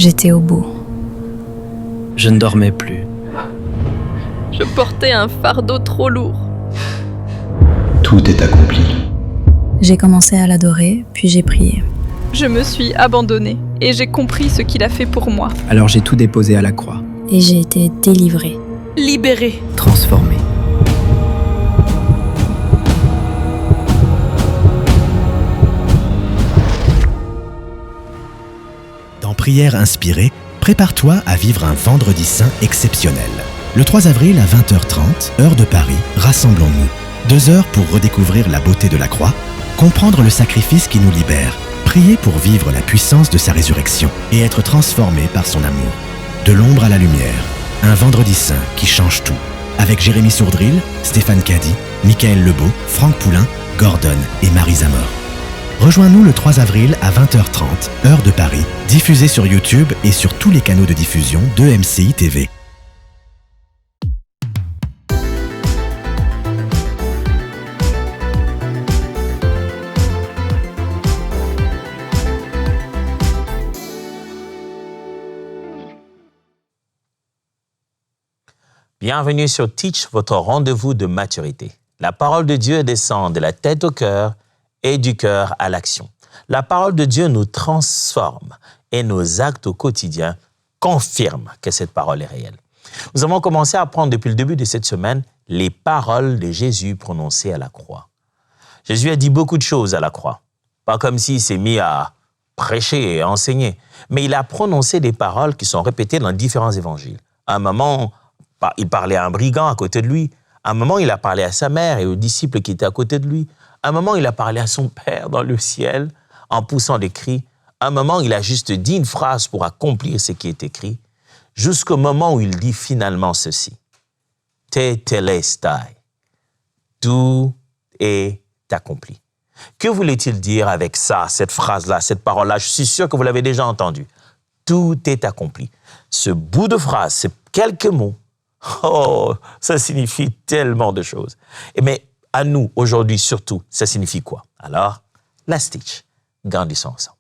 J'étais au bout. Je ne dormais plus. Je portais un fardeau trop lourd. Tout est accompli. J'ai commencé à l'adorer, puis j'ai prié. Je me suis abandonnée et j'ai compris ce qu'il a fait pour moi. Alors j'ai tout déposé à la croix, Et j'ai été délivrée. Libérée. transformé. Dans Prière inspirée, prépare-toi à vivre un vendredi saint exceptionnel. Le 3 avril à 20h30, heure de Paris, rassemblons-nous. 2 heures pour redécouvrir la beauté de la croix, comprendre le sacrifice qui nous libère, prier pour vivre la puissance de sa résurrection et être transformé par son amour. De l'ombre à la lumière, un vendredi saint qui change tout. Avec Jérémy Sourdril, Stéphane Caddy, Michael Lebeau, Franck Poulain, Gordon et Marie Zamor. Rejoins-nous le 3 avril à 20h30, heure de Paris, diffusé sur YouTube et sur tous les canaux de diffusion de MCI TV. Bienvenue sur Teach, votre rendez-vous de maturité. La parole de Dieu descend de la tête au cœur et du cœur à l'action. La parole de Dieu nous transforme et nos actes au quotidien confirment que cette parole est réelle. Nous avons commencé à apprendre depuis le début de cette semaine les paroles de Jésus prononcées à la croix. Jésus a dit beaucoup de choses à la croix. Pas comme s'il s'est mis à prêcher et à enseigner, mais il a prononcé des paroles qui sont répétées dans différents évangiles. À un moment, il parlait à un brigand à côté de lui. À un moment, il a parlé à sa mère et aux disciples qui étaient à côté de lui. À un moment, il a parlé à son Père dans le ciel en poussant des cris. À un moment, il a juste dit une phrase pour accomplir ce qui est écrit, jusqu'au moment où il dit finalement ceci. Tetelestai. Tout est accompli. Que voulait-il dire avec ça, cette phrase-là, cette parole-là? Je suis sûr que vous l'avez déjà entendu. Tout est accompli. Ce bout de phrase, ces quelques mots, oh, ça signifie tellement de choses. Mais à nous, aujourd'hui surtout, ça signifie quoi? Alors, let's teach. Grandissons ensemble.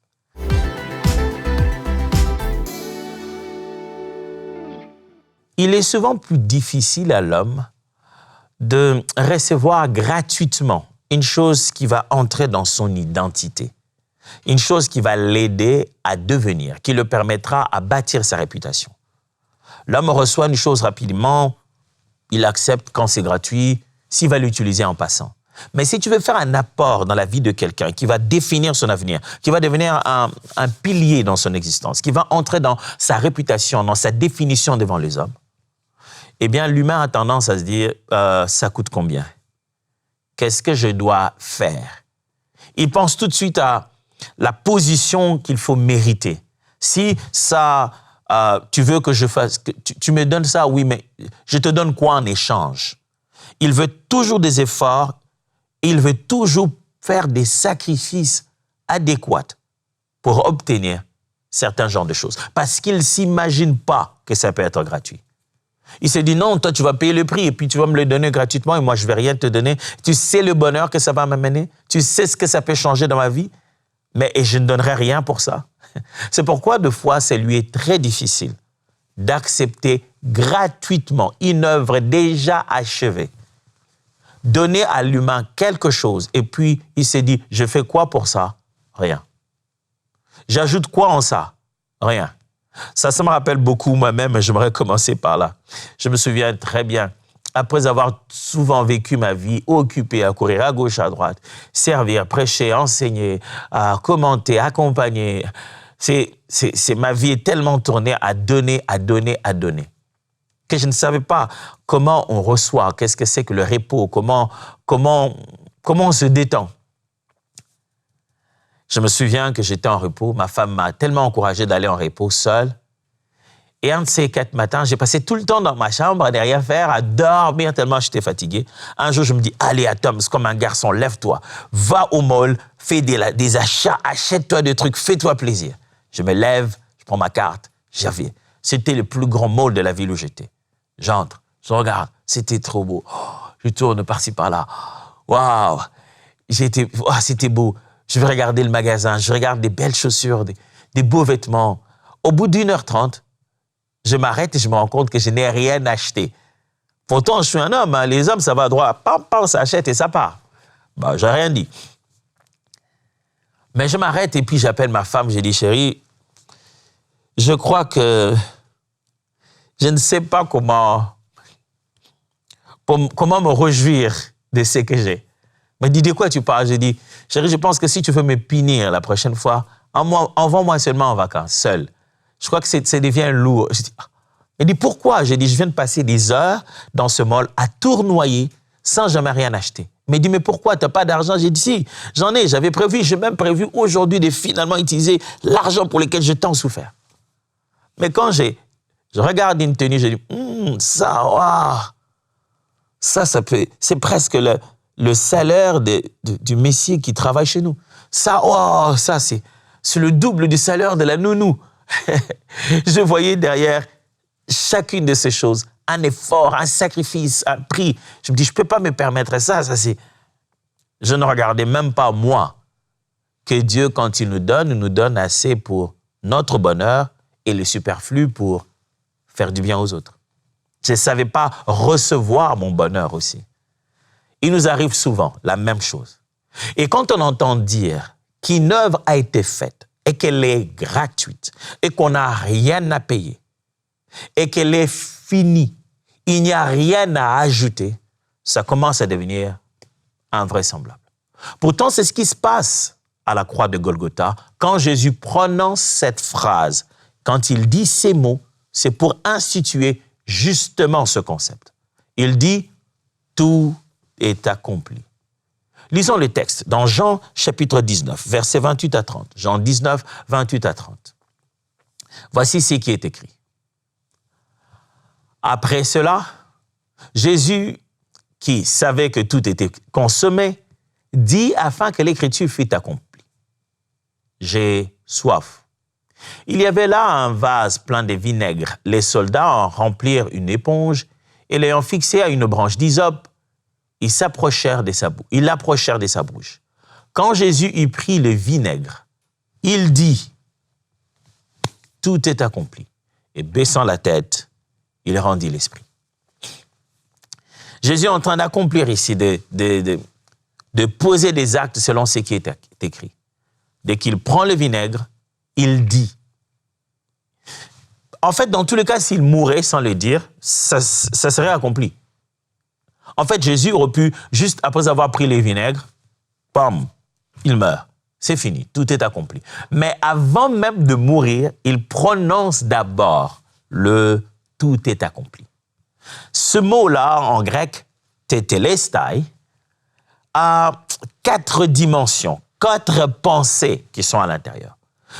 Il est souvent plus difficile à l'homme de recevoir gratuitement une chose qui va entrer dans son identité, une chose qui va l'aider à devenir, qui le permettra à bâtir sa réputation. L'homme reçoit une chose rapidement, il accepte quand c'est gratuit, s'il va l'utiliser en passant. Mais si tu veux faire un apport dans la vie de quelqu'un qui va définir son avenir, qui va devenir un pilier dans son existence, qui va entrer dans sa réputation, dans sa définition devant les hommes, eh bien, l'humain a tendance à se dire, ça coûte combien? Qu'est-ce que je dois faire? Il pense tout de suite à la position qu'il faut mériter. Si ça... tu veux que je fasse, tu me donnes ça, oui, mais je te donne quoi en échange? Il veut toujours des efforts, il veut toujours faire des sacrifices adéquats pour obtenir certains genres de choses. Parce qu'il ne s'imagine pas que ça peut être gratuit. Il se dit, non, toi, tu vas payer le prix et puis tu vas me le donner gratuitement et moi, je ne vais rien te donner. Tu sais le bonheur que ça va m'amener? Tu sais ce que ça peut changer dans ma vie? Et je ne donnerai rien pour ça. C'est pourquoi, de fois, ça lui est très difficile d'accepter gratuitement une œuvre déjà achevée. Donner à l'humain quelque chose et puis il s'est dit, je fais quoi pour ça? Rien. J'ajoute quoi en ça? Rien. Ça me rappelle beaucoup moi-même, j'aimerais commencer par là. Je me souviens très bien, après avoir souvent vécu ma vie occupée à courir à gauche, à droite, servir, prêcher, enseigner, à commenter, accompagner, ma vie est tellement tournée à donner, que je ne savais pas comment on reçoit, qu'est-ce que c'est que le repos, comment on se détend. Je me souviens que j'étais en repos, ma femme m'a tellement encouragé d'aller en repos seule. Et un de ces 4 matins, j'ai passé tout le temps dans ma chambre à ne rien faire, à dormir tellement j'étais fatigué. Un jour, je me dis, allez, Tom, c'est comme un garçon, lève-toi, va au mall, fais des achats, achète-toi des trucs, fais-toi plaisir. Je me lève, je prends ma carte, j'avais. C'était le plus grand mall de la ville où j'étais. J'entre, je regarde, c'était trop beau. Oh, je tourne par-ci, par-là. Waouh, c'était beau. Je vais regarder le magasin, je regarde des belles chaussures, des beaux vêtements. Au bout d'1h30, je m'arrête et je me rends compte que je n'ai rien acheté. Pourtant, je suis un homme. Hein. Les hommes, ça va droit. Pam, pam, ça achète et ça part. Bah, j'ai rien dit. Mais je m'arrête et puis j'appelle ma femme. J'ai dit, chérie, je crois que je ne sais pas comment me réjouir de ce que j'ai. Elle m'a dit, de quoi tu parles? J'ai dit, chérie, je pense que si tu veux me punir la prochaine fois, envoie-moi seulement en vacances, seul. Je crois que ça devient lourd. J'ai dit, ah. Elle dit, pourquoi? J'ai dit, je viens de passer des heures dans ce mall à tournoyer sans jamais rien acheter. Elle m'a dit, mais pourquoi? Tu n'as pas d'argent? J'ai dit, si, j'en ai. J'ai même prévu aujourd'hui de finalement utiliser l'argent pour lequel j'ai tant souffert. Mais quand je regarde une tenue, je dis, ça, waouh, ça peut, c'est presque le salaire du Messie qui travaille chez nous. Ça, waouh, ça, c'est le double du salaire de la nounou. Je voyais derrière chacune de ces choses un effort, un sacrifice, un prix. Je me dis, je ne peux pas me permettre ça. Je ne regardais même pas, moi, que Dieu, quand il nous donne assez pour notre bonheur et le superflu pour faire du bien aux autres. Je ne savais pas recevoir mon bonheur aussi. Il nous arrive souvent la même chose. Et quand on entend dire qu'une œuvre a été faite et qu'elle est gratuite et qu'on n'a rien à payer et qu'elle est finie, il n'y a rien à ajouter, ça commence à devenir invraisemblable. Pourtant, c'est ce qui se passe à la croix de Golgotha quand Jésus prononce cette phrase. Quand il dit ces mots, c'est pour instituer justement ce concept. Il dit « Tout est accompli ». Lisons le texte dans Jean chapitre 19, versets 28 à 30. Jean 19, 28 à 30. Voici ce qui est écrit. Après cela, Jésus, qui savait que tout était consommé, dit afin que l'écriture fût accomplie. J'ai soif. Il y avait là un vase plein de vinaigre. Les soldats en remplirent une éponge et l'ayant fixé à une branche d'hysope, ils l'approchèrent de sa bouche. Quand Jésus eut pris le vinaigre, il dit, « Tout est accompli. » Et baissant la tête, il rendit l'esprit. Jésus est en train d'accomplir ici, de poser des actes selon ce qui est écrit. Dès qu'il prend le vinaigre, il dit. En fait, dans tous les cas, s'il mourait sans le dire, ça serait accompli. En fait, Jésus aurait pu, juste après avoir pris les vinaigres, bam, il meurt. C'est fini, tout est accompli. Mais avant même de mourir, il prononce d'abord le « tout est accompli ». Ce mot-là, en grec, tétélestai, a 4 dimensions, 4 pensées qui sont à l'intérieur.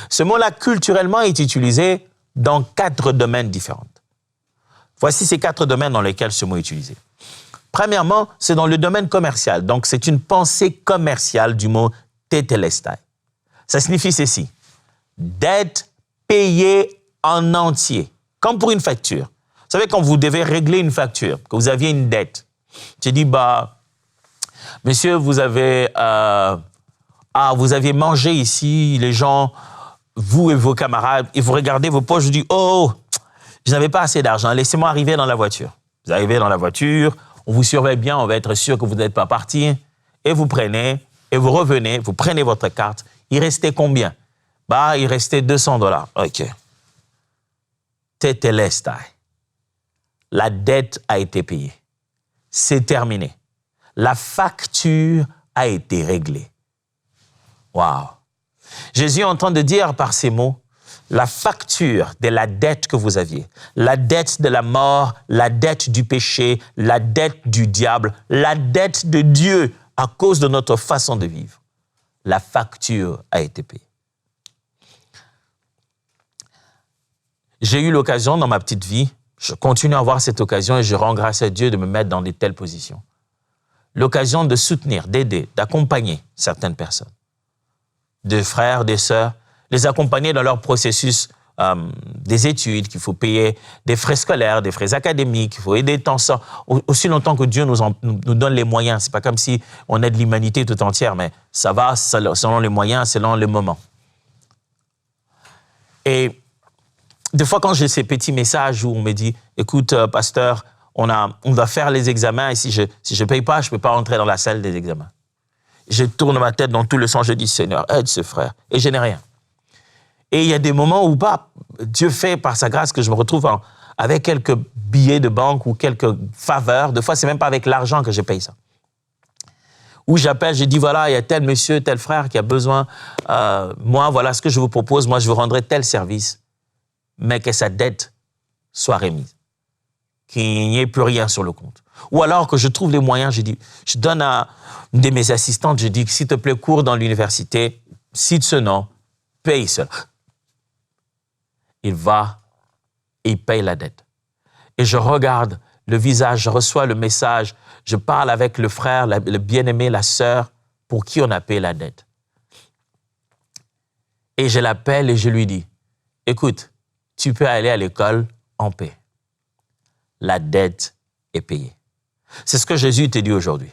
Ce mot-là, culturellement, est utilisé dans 4 domaines différents. Voici ces 4 domaines dans lesquels ce mot est utilisé. Premièrement, c'est dans le domaine commercial. Donc, c'est une pensée commerciale du mot tétélestai. Ça signifie ceci. Dette payée en entier, comme pour une facture. Vous savez, quand vous devez régler une facture, que vous aviez une dette, tu dis, monsieur, vous aviez mangé ici, les gens, vous et vos camarades, et vous regardez vos poches, vous dites, oh, je n'avais pas assez d'argent, laissez-moi arriver dans la voiture. Vous arrivez dans la voiture, on vous surveille bien, on va être sûr que vous n'êtes pas parti, et vous prenez, et vous revenez, vous prenez votre carte. Il restait combien? Il restait $200. OK. Tétélestai. La dette a été payée. C'est terminé. La facture a été réglée. Wow. Jésus est en train de dire par ces mots, la facture de la dette que vous aviez, la dette de la mort, la dette du péché, la dette du diable, la dette de Dieu à cause de notre façon de vivre. La facture a été payée. J'ai eu l'occasion dans ma petite vie, je continue à avoir cette occasion et je rends grâce à Dieu de me mettre dans de telles positions. L'occasion de soutenir, d'aider, d'accompagner certaines personnes, des frères, des sœurs, les accompagner dans leur processus des études, qu'il faut payer des frais scolaires, des frais académiques, il faut aider tant ça, aussi longtemps que Dieu nous donne les moyens. Ce n'est pas comme si on aide l'humanité tout entière, mais ça va selon les moyens, selon le moment. Et des fois, quand j'ai ces petits messages où on me dit, écoute, pasteur, on doit faire les examens et si je ne paye pas, je ne peux pas rentrer dans la salle des examens. Je tourne ma tête dans tous les sens, je dis, Seigneur, aide ce frère. Et je n'ai rien. Et il y a des moments où Dieu fait par sa grâce que je me retrouve avec quelques billets de banque ou quelques faveurs. Des fois, ce n'est même pas avec l'argent que je paye ça. Où j'appelle, je dis, voilà, il y a tel monsieur, tel frère qui a besoin. Moi, voilà ce que je vous propose. Moi, je vous rendrai tel service. Mais que sa dette soit remise. Qu'il n'y ait plus rien sur le compte. Ou alors que je trouve les moyens, je donne à une de mes assistantes, je dis, s'il te plaît, cours dans l'université, cite ce nom, paye cela. Il va, il paye la dette. Et je regarde le visage, je reçois le message, je parle avec le frère, le bien-aimé, la sœur, pour qui on a payé la dette. Et je l'appelle et je lui dis, écoute, tu peux aller à l'école en paix. La dette est payée. C'est ce que Jésus te dit aujourd'hui.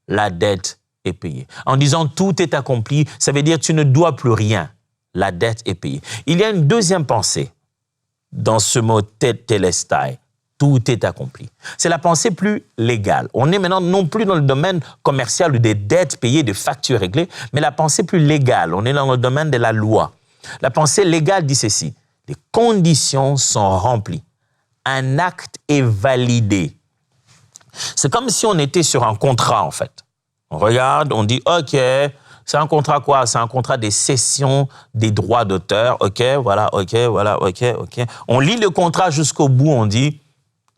La dette est payée. En disant tout est accompli, ça veut dire tu ne dois plus rien. La dette est payée. Il y a une deuxième pensée dans ce mot tetelestai. Tout est accompli. C'est la pensée plus légale. On est maintenant non plus dans le domaine commercial ou des dettes payées, des factures réglées, mais la pensée plus légale. On est dans le domaine de la loi. La pensée légale dit ceci. Les conditions sont remplies. Un acte est validé. C'est comme si on était sur un contrat, en fait. On regarde, on dit, OK, c'est un contrat quoi? C'est un contrat des cessions des droits d'auteur. OK, voilà, OK, voilà, OK, OK. On lit le contrat jusqu'au bout, on dit,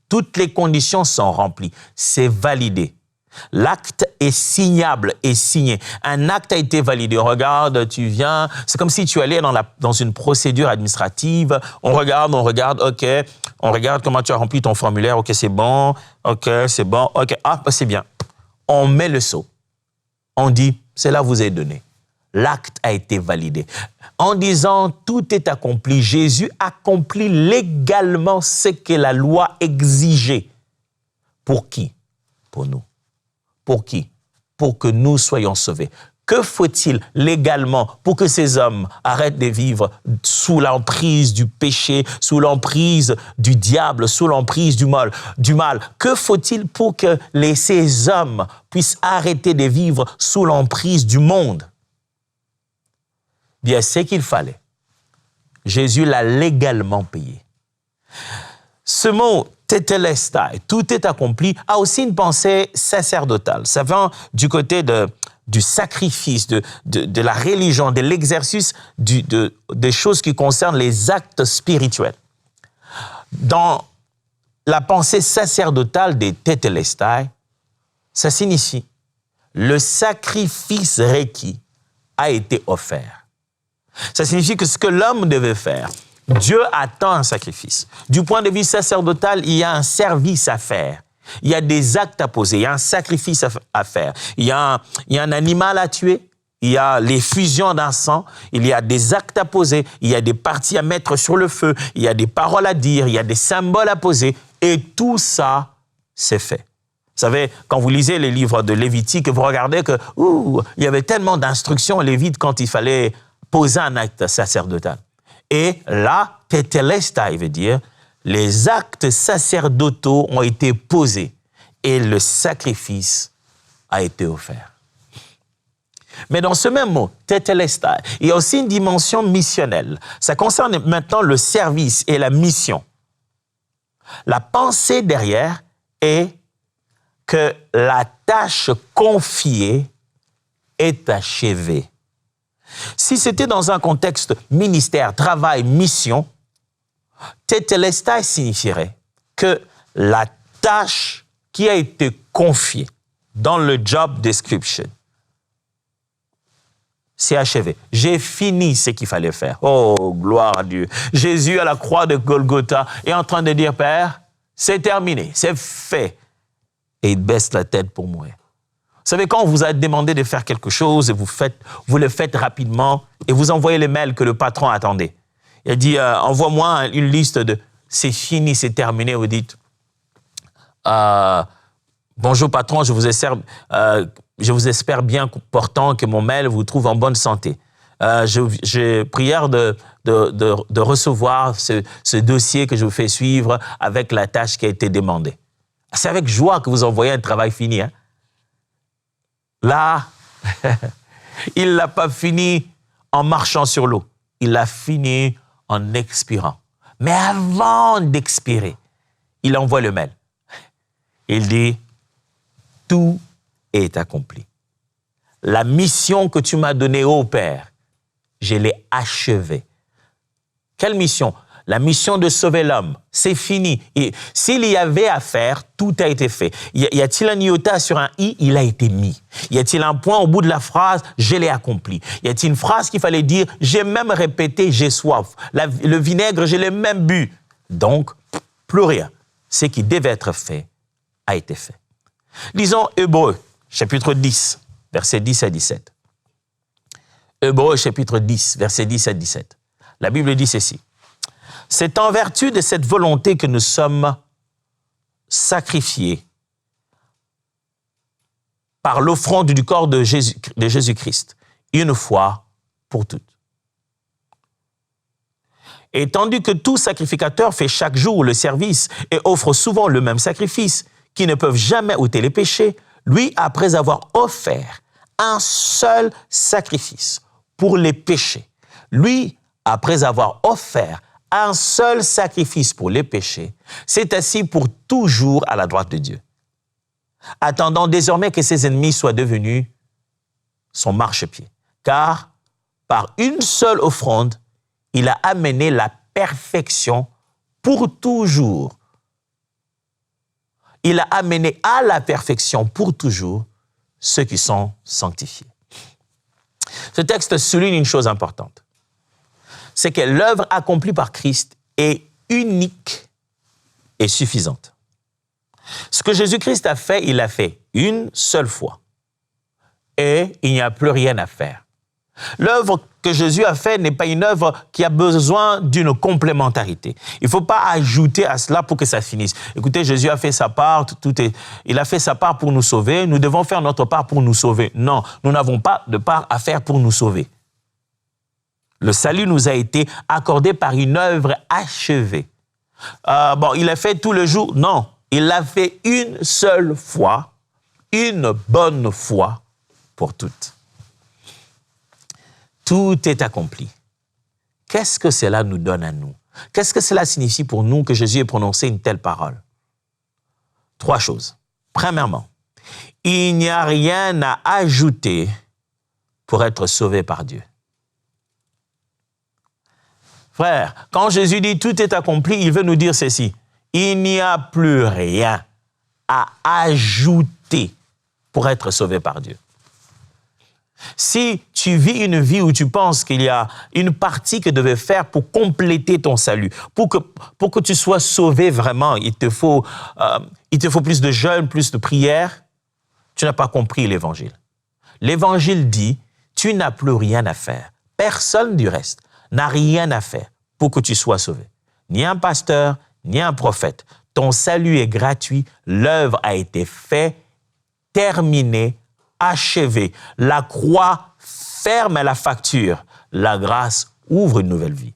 toutes les conditions sont remplies. C'est validé. L'acte est signable, est signé. Un acte a été validé. On regarde, tu viens. C'est comme si tu allais dans une procédure administrative. On regarde, OK. On regarde comment tu as rempli ton formulaire. OK, c'est bon. OK, c'est bon. OK, c'est bien. On met le sceau. On dit, cela vous est donné. L'acte a été validé. En disant, tout est accompli, Jésus accomplit légalement ce que la loi exigeait. Pour qui? Pour nous. Pour qui? Pour que nous soyons sauvés. Que faut-il légalement pour que ces hommes arrêtent de vivre sous l'emprise du péché, sous l'emprise du diable, sous l'emprise du mal? Que faut-il pour que ces hommes puissent arrêter de vivre sous l'emprise du monde? Bien, ce qu'il fallait, Jésus l'a légalement payé. Ce mot tetelestai, tout est accompli, a aussi une pensée sacerdotale. Ça vient du côté du sacrifice, de la religion, de l'exercice des choses qui concernent les actes spirituels. Dans la pensée sacerdotale des tetelestai, ça signifie le sacrifice requis a été offert. Ça signifie que ce que l'homme devait faire, Dieu attend un sacrifice. Du point de vue sacerdotal, il y a un service à faire. Il y a des actes à poser, il y a un sacrifice à faire. Il y a un animal à tuer, il y a l'effusion d'un sang, il y a des actes à poser, il y a des parties à mettre sur le feu, il y a des paroles à dire, il y a des symboles à poser. Et tout ça, c'est fait. Vous savez, quand vous lisez les livres de Lévitique, vous regardez que il y avait tellement d'instructions Lévite quand il fallait poser un acte sacerdotal. Et là, tetelestai veut dire les actes sacerdotaux ont été posés et le sacrifice a été offert. Mais dans ce même mot, tetelestai, il y a aussi une dimension missionnelle. Ça concerne maintenant le service et la mission. La pensée derrière est que la tâche confiée est achevée. Si c'était dans un contexte ministère, travail, mission, tetelestai signifierait que la tâche qui a été confiée dans le job description, c'est achevé. J'ai fini ce qu'il fallait faire. Oh, gloire à Dieu. Jésus à la croix de Golgotha est en train de dire, Père, c'est terminé, c'est fait. Et il baisse la tête pour mourir. Vous savez, quand on vous a demandé de faire quelque chose et vous le faites rapidement et vous envoyez les mails que le patron attendait. Il a dit, envoie-moi une liste de « c'est fini, c'est terminé ». Vous dites, bonjour patron, je vous espère bien portant que mon mail vous trouve en bonne santé. J'ai prière de recevoir ce dossier que je vous fais suivre avec la tâche qui a été demandée. C'est avec joie que vous envoyez un travail fini. Hein? Là, il ne l'a pas fini en marchant sur l'eau. Il l'a fini en expirant. Mais avant d'expirer, il envoie le mail. Il dit, tout est accompli. La mission que tu m'as donnée, ô Père, je l'ai achevée. Quelle mission? La mission de sauver l'homme. C'est fini. Et s'il y avait à faire, tout a été fait. Y a-t-il un iota sur un i? Il a été mis. Y a-t-il un point au bout de la phrase? Je l'ai accompli. Y a-t-il une phrase qu'il fallait dire? J'ai même répété, j'ai soif. Le vinaigre, je l'ai même bu. Donc, plus rien. Ce qui devait être fait a été fait. Lisons Hébreux, chapitre 10, versets 10 à 17. Hébreux, chapitre 10, versets 10 à 17. La Bible dit ceci. C'est en vertu de cette volonté que nous sommes sacrifiés par l'offrande du corps de Jésus-Christ, une fois pour toutes. Et tandis que tout sacrificateur fait chaque jour le service et offre souvent le même sacrifice, qui ne peuvent jamais ôter les péchés, lui, après avoir offert un seul sacrifice pour les péchés, lui, après avoir offert un seul sacrifice pour les péchés, s'est assis pour toujours à la droite de Dieu, attendant désormais que ses ennemis soient devenus son marchepied. Car par une seule offrande, il a amené la perfection pour toujours. Il a amené à la perfection pour toujours ceux qui sont sanctifiés. Ce texte souligne une chose importante. C'est que l'œuvre accomplie par Christ est unique et suffisante. Ce que Jésus-Christ a fait, il l'a fait une seule fois. Et il n'y a plus rien à faire. L'œuvre que Jésus a fait n'est pas une œuvre qui a besoin d'une complémentarité. Il ne faut pas ajouter à cela pour que ça finisse. Écoutez, Jésus a fait sa part, il a fait sa part pour nous sauver, nous devons faire notre part pour nous sauver. Non, nous n'avons pas de part à faire pour nous sauver. Le salut nous a été accordé par une œuvre achevée. Il a fait tout le jour. Non, il l'a fait une seule fois, une bonne fois pour toutes. Tout est accompli. Qu'est-ce que cela nous donne à nous? Qu'est-ce que cela signifie pour nous que Jésus ait prononcé une telle parole? 3 choses. Premièrement, il n'y a rien à ajouter pour être sauvé par Dieu. Frère, quand Jésus dit « tout est accompli », il veut nous dire ceci. Il n'y a plus rien à ajouter pour être sauvé par Dieu. Si tu vis une vie où tu penses qu'il y a une partie que tu devais faire pour compléter ton salut, pour que tu sois sauvé vraiment, il te faut plus de jeûne, plus de prière, tu n'as pas compris l'Évangile. L'Évangile dit, tu n'as plus rien à faire. Personne du reste n'a rien à faire pour que tu sois sauvé. Ni un pasteur, ni un prophète. Ton salut est gratuit, l'œuvre a été faite, terminée, achevée. La croix ferme la facture. La grâce ouvre une nouvelle vie.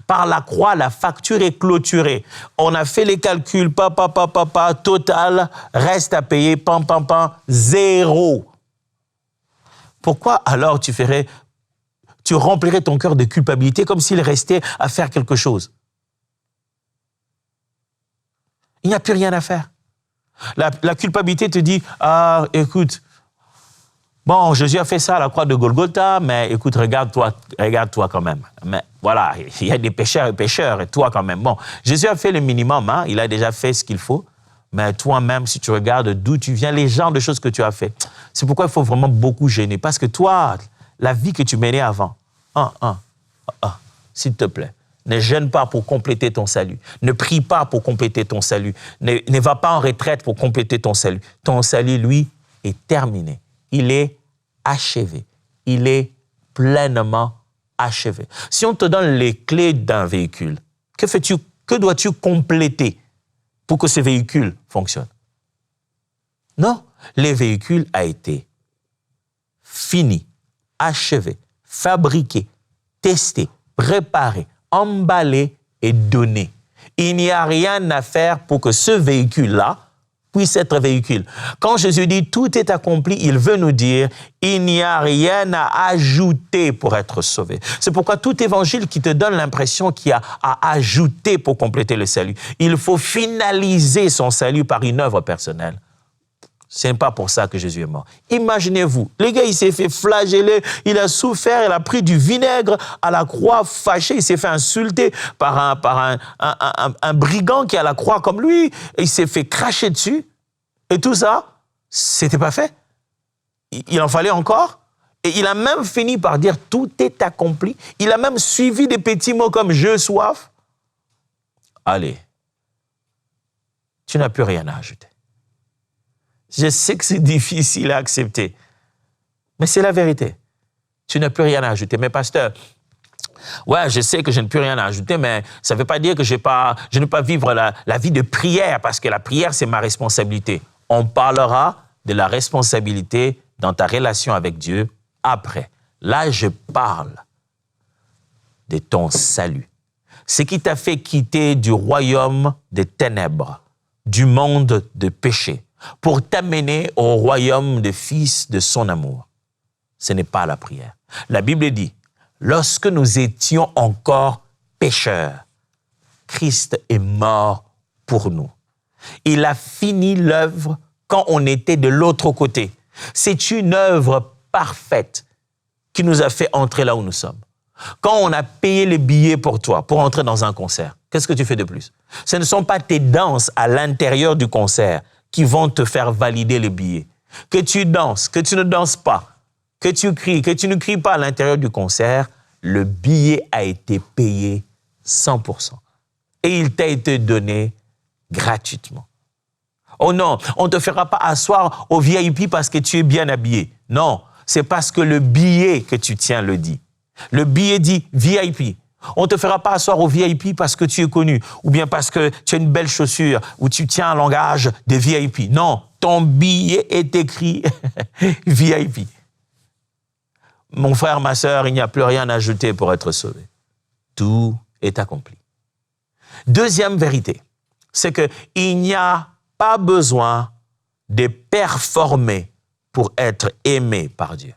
Par la croix, la facture est clôturée. On a fait les calculs, total, reste à payer, zéro. Pourquoi alors tu remplirais ton cœur de culpabilité comme s'il restait à faire quelque chose? Il n'y a plus rien à faire. La culpabilité te dit, écoute, bon, Jésus a fait ça à la croix de Golgotha, mais écoute, regarde-toi quand même. Mais voilà, il y a des pécheurs et pécheurs, et toi quand même. Bon, Jésus a fait le minimum, hein, il a déjà fait ce qu'il faut, mais toi-même, si tu regardes d'où tu viens, les genres de choses que tu as fait, c'est pourquoi il faut vraiment beaucoup gêner. Parce que toi, la vie que tu menais avant, s'il te plaît, ne gêne pas pour compléter ton salut. Ne prie pas pour compléter ton salut. Ne va pas en retraite pour compléter ton salut. Ton salut, lui, est terminé. Il est achevé. Il est pleinement achevé. Si on te donne les clés d'un véhicule, que dois-tu compléter pour que ce véhicule fonctionne? Non, le véhicule a été fini, achevé, fabriqué, testé, préparé, emballé et donné. Il n'y a rien à faire pour que ce véhicule-là puisse être véhicule. Quand Jésus dit « tout est accompli », il veut nous dire « il n'y a rien à ajouter pour être sauvé ». C'est pourquoi tout évangile qui te donne l'impression qu'il y a à ajouter pour compléter le salut, il faut finaliser son salut par une œuvre personnelle. Ce n'est pas pour ça que Jésus est mort. Imaginez-vous, le gars, il s'est fait flageller, il a souffert, il a pris du vinaigre à la croix, fâché, il s'est fait insulter par un brigand qui est à la croix comme lui, il s'est fait cracher dessus, et tout ça, c'était pas fait. Il en fallait encore, et il a même fini par dire « tout est accompli ». Il a même suivi des petits mots comme « j'ai soif ». Allez, tu n'as plus rien à ajouter. Je sais que c'est difficile à accepter, mais c'est la vérité. Tu n'as plus rien à ajouter. Mais pasteur, ouais, je sais que je n'ai plus rien à ajouter, mais ça ne veut pas dire que je ne peux pas vivre la vie de prière, parce que la prière, c'est ma responsabilité. On parlera de la responsabilité dans ta relation avec Dieu après. Là, je parle de ton salut. Ce qui t'a fait quitter du royaume des ténèbres, du monde de péché, pour t'amener au royaume des fils de son amour. Ce n'est pas la prière. La Bible dit, lorsque nous étions encore pécheurs, Christ est mort pour nous. Il a fini l'œuvre quand on était de l'autre côté. C'est une œuvre parfaite qui nous a fait entrer là où nous sommes. Quand on a payé les billets pour toi, pour entrer dans un concert, qu'est-ce que tu fais de plus? Ce ne sont pas tes danses à l'intérieur du concert qui vont te faire valider les billets. Que tu danses, que tu ne danses pas, que tu cries, que tu ne cries pas à l'intérieur du concert, le billet a été payé 100%. Et il t'a été donné gratuitement. Oh non, on ne te fera pas asseoir au VIP parce que tu es bien habillé. Non, c'est parce que le billet que tu tiens le dit. Le billet dit VIP. On ne te fera pas asseoir au VIP parce que tu es connu, ou bien parce que tu as une belle chaussure, ou tu tiens un langage de VIP. Non, ton billet est écrit VIP. Mon frère, ma sœur, il n'y a plus rien à ajouter pour être sauvé. Tout est accompli. Deuxième vérité, c'est qu'il n'y a pas besoin de performer pour être aimé par Dieu.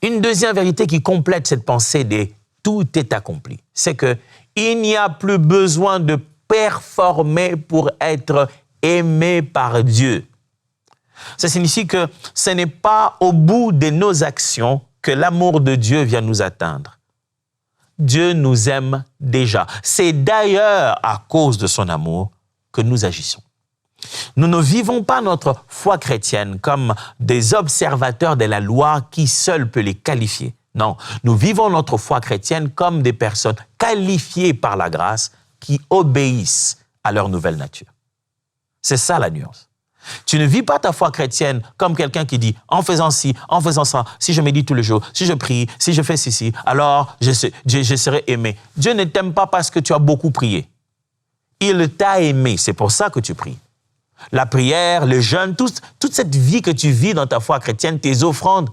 Une deuxième vérité qui complète cette pensée de tout est accompli, c'est qu'il n'y a plus besoin de performer pour être aimé par Dieu. Ça signifie que ce n'est pas au bout de nos actions que l'amour de Dieu vient nous atteindre. Dieu nous aime déjà. C'est d'ailleurs à cause de son amour que nous agissons. Nous ne vivons pas notre foi chrétienne comme des observateurs de la loi qui seul peut les qualifier. Non, nous vivons notre foi chrétienne comme des personnes qualifiées par la grâce qui obéissent à leur nouvelle nature. C'est ça la nuance. Tu ne vis pas ta foi chrétienne comme quelqu'un qui dit « en faisant ci, en faisant ça, si je médite tous les jours, si je prie, si je fais ceci, alors je serai aimé ». Dieu ne t'aime pas parce que tu as beaucoup prié. Il t'a aimé, c'est pour ça que tu pries. La prière, le jeûne, toute cette vie que tu vis dans ta foi chrétienne, tes offrandes,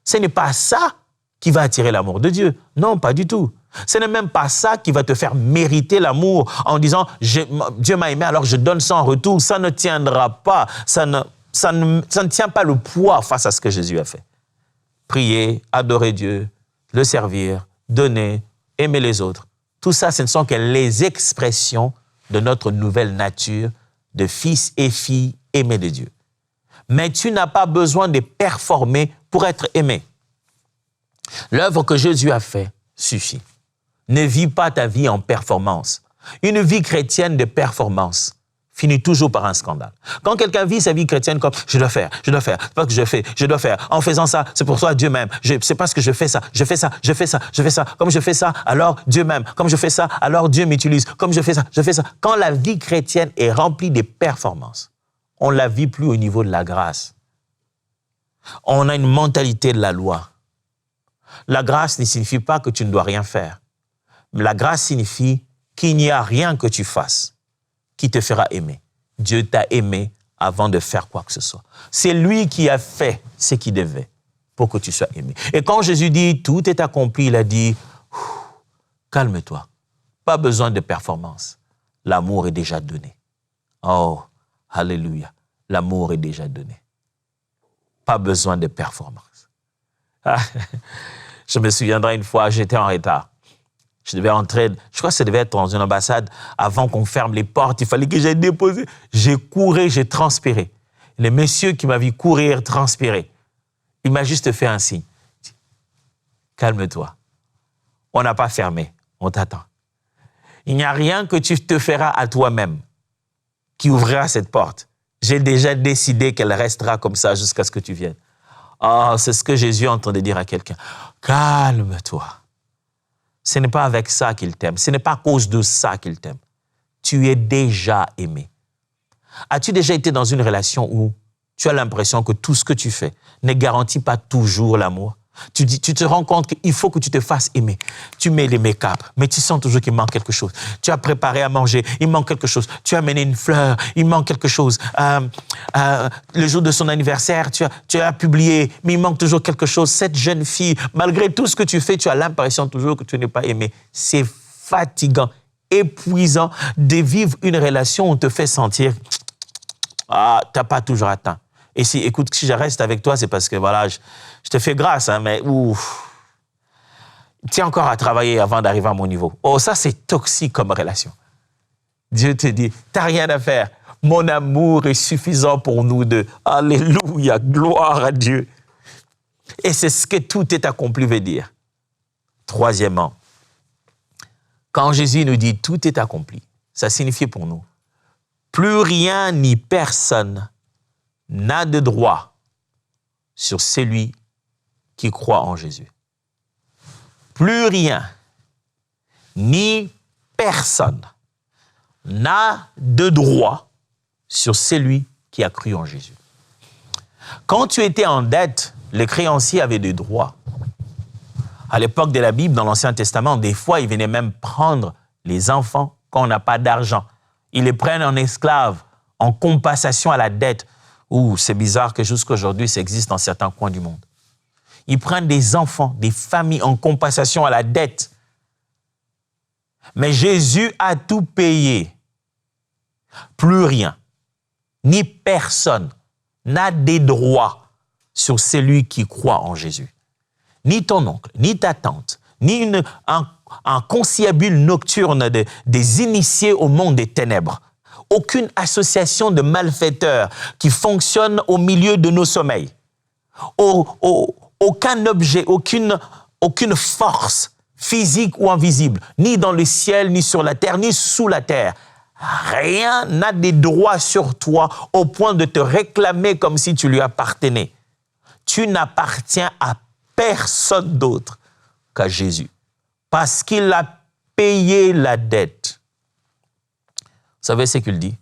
ce n'est pas ça qui va attirer l'amour de Dieu. Non, pas du tout. Ce n'est même pas ça qui va te faire mériter l'amour en disant « Dieu m'a aimé, alors je donne ça en retour ». Ça ne tiendra pas, ça ne tient pas le poids face à ce que Jésus a fait. Prier, adorer Dieu, le servir, donner, aimer les autres. Tout ça, ce ne sont que les expressions de notre nouvelle nature de fils et filles aimés de Dieu. Mais tu n'as pas besoin de performer pour être aimé. L'œuvre que Jésus a faite suffit. Ne vis pas ta vie en performance. Une vie chrétienne de performance finit toujours par un scandale. Quand quelqu'un vit sa vie chrétienne comme « je dois faire, c'est pas que je dois faire. En faisant ça, c'est pour toi Dieu m'aime. C'est parce que je fais ça. Comme je fais ça, alors Dieu m'aime. Comme je fais ça, alors Dieu m'utilise. Comme je fais ça. Quand la vie chrétienne est remplie de performances, on ne la vit plus au niveau de la grâce. On a une mentalité de la loi. La grâce ne signifie pas que tu ne dois rien faire. La grâce signifie qu'il n'y a rien que tu fasses qui te fera aimer. Dieu t'a aimé avant de faire quoi que ce soit. C'est lui qui a fait ce qu'il devait. pour que tu sois aimé. Et quand Jésus dit « tout est accompli », il a dit « calme-toi, pas besoin de performance, l'amour est déjà donné. » Oh, alléluia, l'amour est déjà donné. Pas besoin de performance. Ah, je me souviendrai une fois, j'étais en retard. Je devais entrer, je crois que ça devait être dans une ambassade, avant qu'on ferme les portes, il fallait que j'aille déposer. J'ai couru, j'ai transpiré. Le monsieur qui m'a vu courir, transpirer, il m'a juste fait un signe. Calme-toi. On n'a pas fermé, on t'attend. Il n'y a rien que tu te feras à toi-même qui ouvrira cette porte. J'ai déjà décidé qu'elle restera comme ça jusqu'à ce que tu viennes. Oh, c'est ce que Jésus est en train de dire à quelqu'un. Calme-toi. Ce n'est pas avec ça qu'il t'aime. Ce n'est pas à cause de ça qu'il t'aime. Tu es déjà aimé. As-tu déjà été dans une relation où tu as l'impression que tout ce que tu fais ne garantit pas toujours l'amour? Tu te rends compte qu'il faut que tu te fasses aimer. Tu mets les make-up, mais tu sens toujours qu'il manque quelque chose. Tu as préparé à manger, il manque quelque chose. Tu as amené une fleur, il manque quelque chose. Le jour de son anniversaire, tu as publié, mais il manque toujours quelque chose. Cette jeune fille, malgré tout ce que tu fais, tu as l'impression toujours que tu n'es pas aimé. C'est fatigant, épuisant de vivre une relation où on te fait sentir tu n'as pas toujours atteint. Et écoute, si je reste avec toi, c'est parce que voilà, je te fais grâce, hein, mais tu as encore à travailler avant d'arriver à mon niveau. Oh, ça, c'est toxique comme relation. Dieu te dit, tu n'as rien à faire. Mon amour est suffisant pour nous deux. Alléluia, gloire à Dieu. Et c'est ce que tout est accompli veut dire. Troisièmement, quand Jésus nous dit tout est accompli, ça signifie pour nous, plus rien ni personne n'a de droit sur celui qui croit en Jésus. Plus rien, ni personne n'a de droit sur celui qui a cru en Jésus. Quand tu étais en dette, les créanciers avaient des droits. À l'époque de la Bible, dans l'Ancien Testament, des fois, ils venaient même prendre les enfants quand on n'a pas d'argent. Ils les prennent en esclaves, en compensation à la dette. C'est bizarre que jusqu'à aujourd'hui, ça existe dans certains coins du monde. Ils prennent des enfants, des familles en compensation à la dette. Mais Jésus a tout payé. Plus rien, ni personne n'a des droits sur celui qui croit en Jésus. Ni ton oncle, ni ta tante, ni un conciliabule nocturne des initiés au monde des ténèbres. Aucune association de malfaiteurs qui fonctionne au milieu de nos sommeils. Aucun objet, aucune force physique ou invisible, ni dans le ciel, ni sur la terre, ni sous la terre. Rien n'a des droits sur toi au point de te réclamer comme si tu lui appartenais. Tu n'appartiens à personne d'autre qu'à Jésus, parce qu'il a payé la dette. Vous savez ce qu'il dit?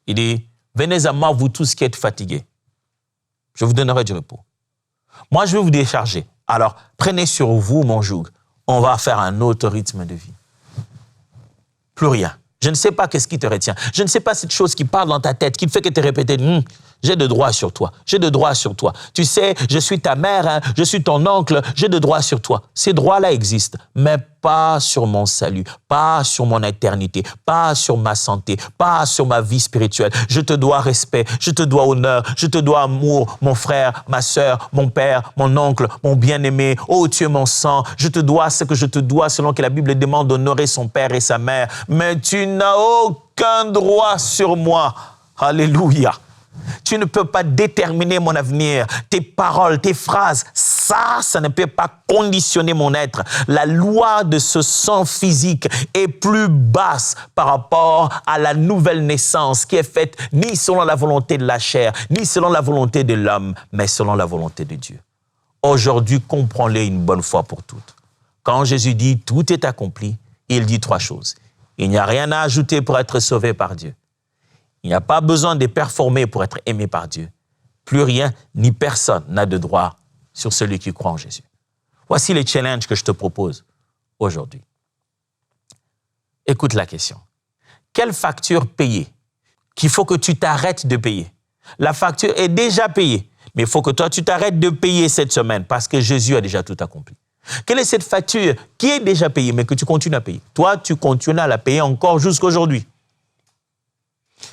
Il dit, venez à moi, vous tous qui êtes fatigués. Je vous donnerai du repos. Moi, je vais vous décharger. Alors, prenez sur vous mon joug. On va faire un autre rythme de vie. Plus rien. Je ne sais pas qu'est-ce qui te retient. Je ne sais pas cette chose qui parle dans ta tête, qui te fait que te répéter, j'ai de droits sur toi, j'ai de droits sur toi. Tu sais, je suis ta mère, hein, je suis ton oncle, j'ai de droits sur toi. Ces droits-là existent, mais pas sur mon salut, pas sur mon éternité, pas sur ma santé, pas sur ma vie spirituelle. Je te dois respect, je te dois honneur, je te dois amour, mon frère, ma sœur, mon père, mon oncle, mon bien-aimé. Oh, tu es mon sang, je te dois ce que je te dois selon que la Bible demande d'honorer son père et sa mère. Mais tu n'as aucun droit sur moi. Alléluia. Tu ne peux pas déterminer mon avenir, tes paroles, tes phrases. Ça ne peut pas conditionner mon être. La loi de ce sang physique est plus basse par rapport à la nouvelle naissance qui est faite ni selon la volonté de la chair, ni selon la volonté de l'homme, mais selon la volonté de Dieu. Aujourd'hui, comprends-le une bonne fois pour toutes. Quand Jésus dit « tout est accompli », il dit 3 choses. Il n'y a rien à ajouter pour être sauvé par Dieu. Il n'y a pas besoin de performer pour être aimé par Dieu. Plus rien ni personne n'a de droit sur celui qui croit en Jésus. Voici les challenges que je te propose aujourd'hui. Écoute la question. Quelle facture payer qu'il faut que tu t'arrêtes de payer? La facture est déjà payée. Mais il faut que toi, tu t'arrêtes de payer cette semaine parce que Jésus a déjà tout accompli. Quelle est cette facture qui est déjà payée, mais que tu continues à payer? Toi, tu continues à la payer encore jusqu'à aujourd'hui.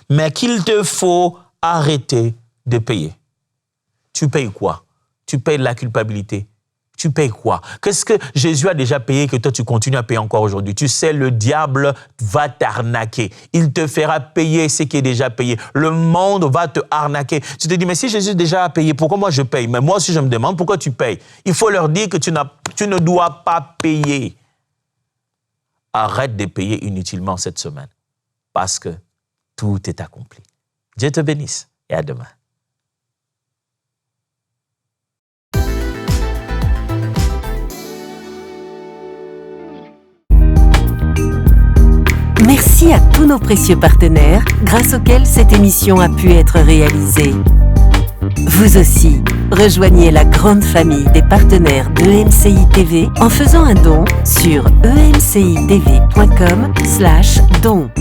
Mais qu'il te faut arrêter de payer. Tu payes quoi? Tu payes la culpabilité. Tu payes quoi? Qu'est-ce que Jésus a déjà payé que toi, tu continues à payer encore aujourd'hui? Tu sais, le diable va t'arnaquer. Il te fera payer ce qui est déjà payé. Le monde va te arnaquer. Tu te dis, mais si Jésus déjà a payé, pourquoi moi je paye? Mais moi aussi, je me demande pourquoi tu payes. Il faut leur dire que tu ne dois pas payer. Arrête de payer inutilement cette semaine parce que tout est accompli. Dieu te bénisse et à demain. Merci à tous nos précieux partenaires grâce auxquels cette émission a pu être réalisée. Vous aussi, rejoignez la grande famille des partenaires d'EMCI TV en faisant un don sur emcitv.com/don.